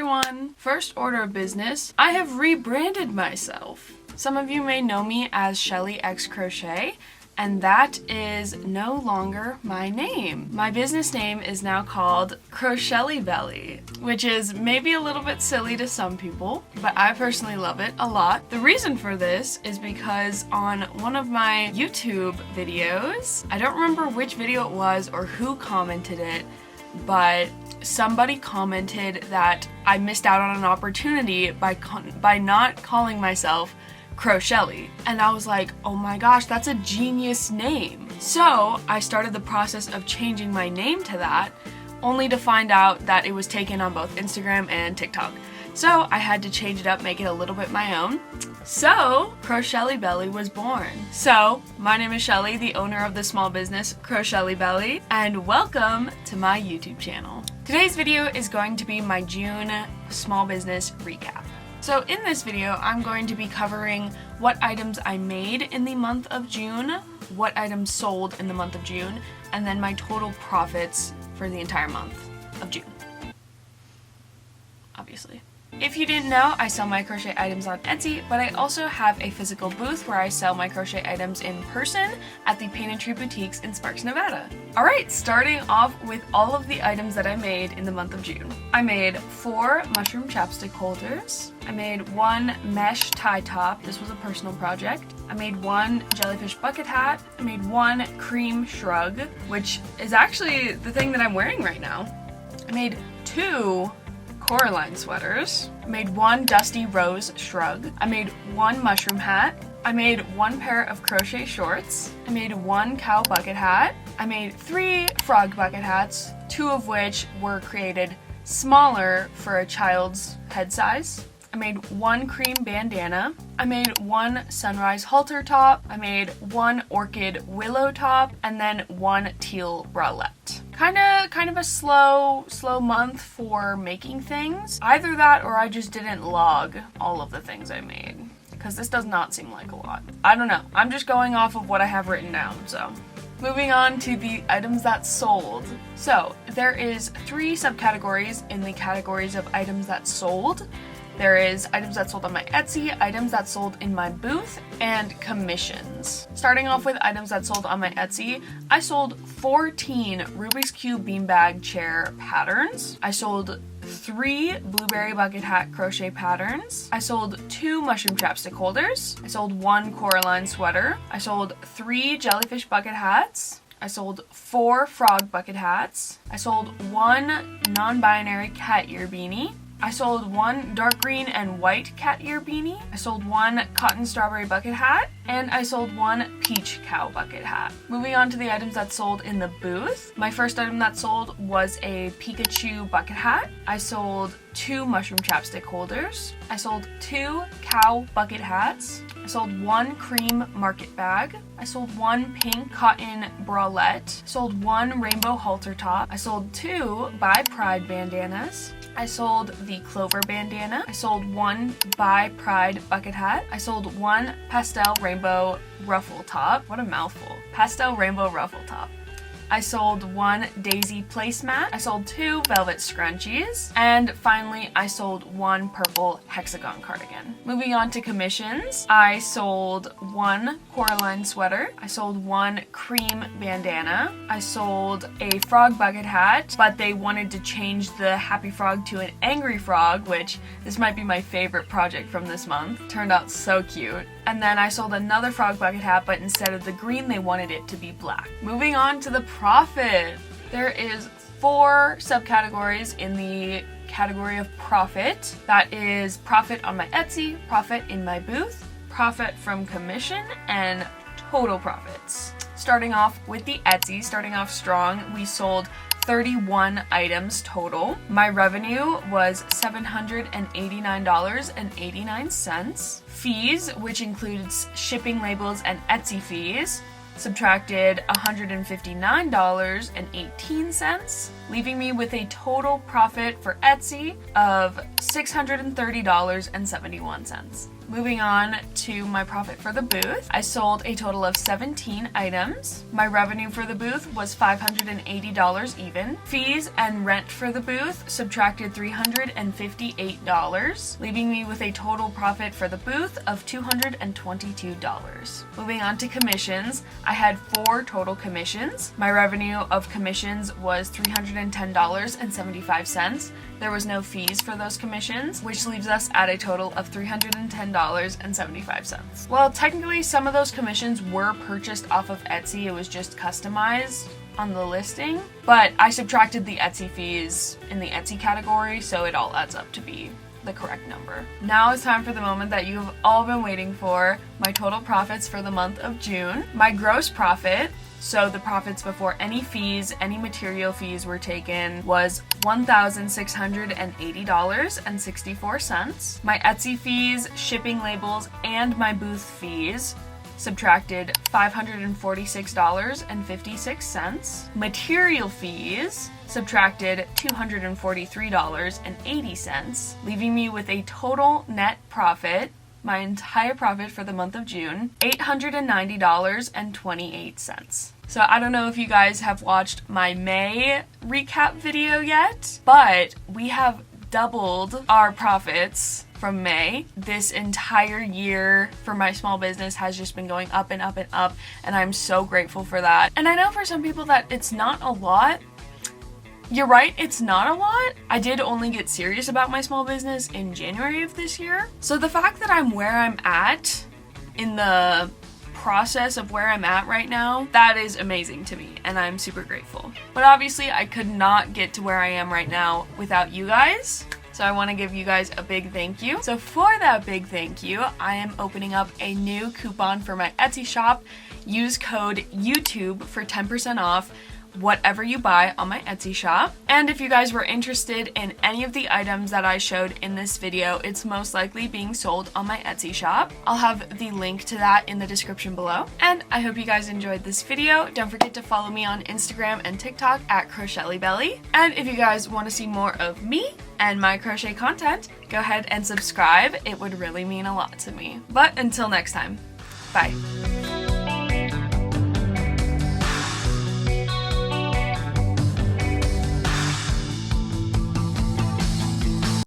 everyone! First order of business, I have rebranded myself. Some of you may know me as Shelly X Crochet, and that is no longer my name. My business name is now called Crochet Belly, which is maybe a little bit silly to some people, but I personally love it a lot. The reason for this is because on one of my YouTube videos, I don't remember which video it was or who commented it, but somebody commented that I missed out on an opportunity by not calling myself Crochet, and I was like, oh my gosh, that's a genius name. So I started the process of changing my name to that, only to find out that it was taken on both Instagram and TikTok. So I had to change it up, make it a little bit my own. So Crochet Belly was born. So my name is Shelly, the owner of the small business Crochet Belly, and welcome to my YouTube channel. Today's video is going to be my June small business recap. So in this video, I'm going to be covering what items I made in the month of June, what items sold in the month of June, and then my total profits for the entire month of June. Obviously. If you didn't know, I sell my crochet items on Etsy, but I also have a physical booth where I sell my crochet items in person at the Paint and Tree Boutiques in Sparks, Nevada. Alright, starting off with all of the items that I made in the month of June. I made 4 mushroom chapstick holders. I made 1 mesh tie top. This was a personal project. I made 1 jellyfish bucket hat. I made 1 cream shrug, which is actually the thing that I'm wearing right now. I made 2 Coraline sweaters. I made 1 dusty rose shrug. I made 1 mushroom hat. I made 1 pair of crochet shorts. I made 1 cow bucket hat. I made 3 frog bucket hats, 2 of which were created smaller for a child's head size. I made 1 cream bandana. I made 1 sunrise halter top. I made 1 orchid willow top, and then 1 teal bralette. Kind of a slow month for making things. Either that or I just didn't log all of the things I made, because this does not seem like a lot. I don't know. I'm just going off of what I have written down, so. Moving on to the items that sold. So there is 3 subcategories in the categories of items that sold. There is items that sold on my Etsy, items that sold in my booth, and commissions. Starting off with items that sold on my Etsy, I sold 14 Rubik's Cube beanbag chair patterns. I sold 3 blueberry bucket hat crochet patterns. I sold 2 mushroom chapstick holders. I sold 1 Coraline sweater. I sold 3 jellyfish bucket hats. I sold 4 frog bucket hats. I sold 1 non-binary cat ear beanie. I sold 1 dark green and white cat ear beanie. I sold 1 cotton strawberry bucket hat. And I sold 1 peach cow bucket hat. Moving on to the items that sold in the booth. My first item that sold was a Pikachu bucket hat. I sold 2 mushroom chapstick holders. I sold 2 cow bucket hats. I sold 1 cream market bag. I sold 1 pink cotton bralette. I sold 1 rainbow halter top. I sold 2 By Pride bandanas. I sold the Clover bandana. I sold 1 By Pride bucket hat. I sold 1 pastel rainbow ruffle top. What a mouthful. Pastel rainbow ruffle top. I sold 1 daisy placemat. I sold 2 velvet scrunchies. And finally, I sold 1 purple hexagon cardigan. Moving on to commissions, I sold 1 Coraline sweater. I sold 1 cream bandana. I sold a frog bucket hat, but they wanted to change the happy frog to an angry frog, which this might be my favorite project from this month. Turned out so cute. And then I sold another frog bucket hat, but instead of the green, they wanted it to be black. Moving on to the profit. There is 4 subcategories in the category of profit. That is profit on my Etsy, profit in my booth, profit from commission, and total profits. Starting off with the Etsy, starting off strong, we sold 31 items total. My revenue was $789.89. Fees, which includes shipping labels and Etsy fees, subtracted $159.18, leaving me with a total profit for Etsy of $630.71. Moving on to my profit for the booth. I sold a total of 17 items. My revenue for the booth was $580 even. Fees and rent for the booth subtracted $358, leaving me with a total profit for the booth of $222. Moving on to commissions, I had 4 total commissions. My revenue of commissions was $310.75. There was no fees for those commissions, which leaves us at a total of $310.75. Well, technically some of those commissions were purchased off of Etsy. It was just customized on the listing, but I subtracted the Etsy fees in the Etsy category, so it all adds up to be the correct number. Now it's time for the moment that you've all been waiting for, my total profits for the month of June. My gross profit, so the profits before any fees, any material fees were taken, was $1,680.64. My Etsy fees, shipping labels, and my booth fees subtracted $546.56. Material fees subtracted $243.80, leaving me with a total net profit, my entire profit for the month of June, $890.28. So I don't know if you guys have watched my May recap video yet, but we have doubled our profits from May. This entire year for my small business has just been going up and up and up, and I'm so grateful for that. And I know for some people that it's not a lot. You're right, it's not a lot. I did only get serious about my small business in January of this year. So the fact that I'm where I'm at in the process of where I'm at right now, that is amazing to me, and I'm super grateful. But obviously I could not get to where I am right now without you guys. So I want to give you guys a big thank you. So for that big thank you, I am opening up a new coupon for my Etsy shop. Use code YouTube for 10% off whatever you buy on my Etsy shop. And if you guys were interested in any of the items that I showed in this video, it's most likely being sold on my Etsy shop. I'll have the link to that in the description below. And I hope you guys enjoyed this video. Don't forget to follow me on Instagram and TikTok at CrochetBelly. And if you guys want to see more of me and my crochet content, go ahead and subscribe. It would really mean a lot to me. But until next time, bye.